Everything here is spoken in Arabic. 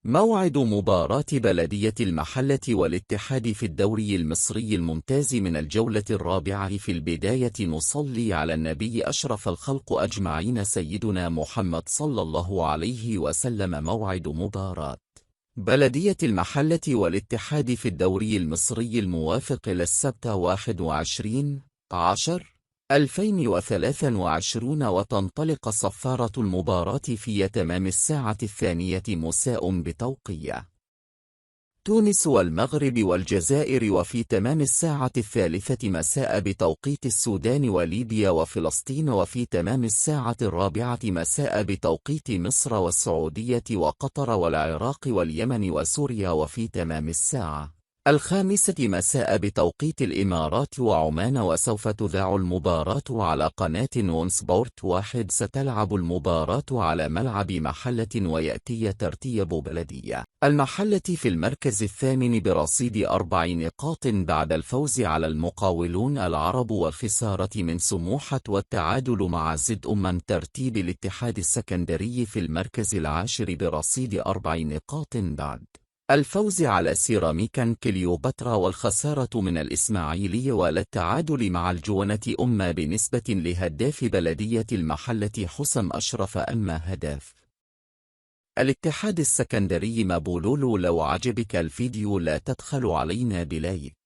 موعد مباراة بلدية المحلة والاتحاد في الدوري المصري الممتاز من الجولة الرابعة. في البداية نصلي على النبي أشرف الخلق أجمعين سيدنا محمد صلى الله عليه وسلم. موعد مباراة بلدية المحلة والاتحاد في الدوري المصري الموافق إلى السبت 21/10/2023، وتنطلق صفارة المباراة في تمام الساعة 2 مساء بتوقيت تونس والمغرب والجزائر، وفي تمام الساعة 3 مساء بتوقيت السودان وليبيا وفلسطين، وفي تمام الساعة 4 مساء بتوقيت مصر والسعودية وقطر والعراق واليمن وسوريا، وفي تمام الساعة 5 مساء بتوقيت الإمارات وعمان. وسوف تذاع المباراة على قناة ون سبورت 1. ستلعب المباراة على ملعب محلة، ويأتي ترتيب بلدية المحلة في المركز الثامن برصيد 4 نقاط بعد الفوز على المقاولون العرب والخسارة من سموحة والتعادل مع زد. من ترتيب الاتحاد السكندري في المركز العاشر برصيد 4 نقاط بعد الفوز على سيراميكا كليوباترا والخسارة من الإسماعيلي والتعادل مع الجونة بنسبة لهداف بلدية المحلة حسام أشرف. أما هداف الاتحاد السكندري مبولولو. لو عجبك الفيديو لا تبخل علينا بلايك.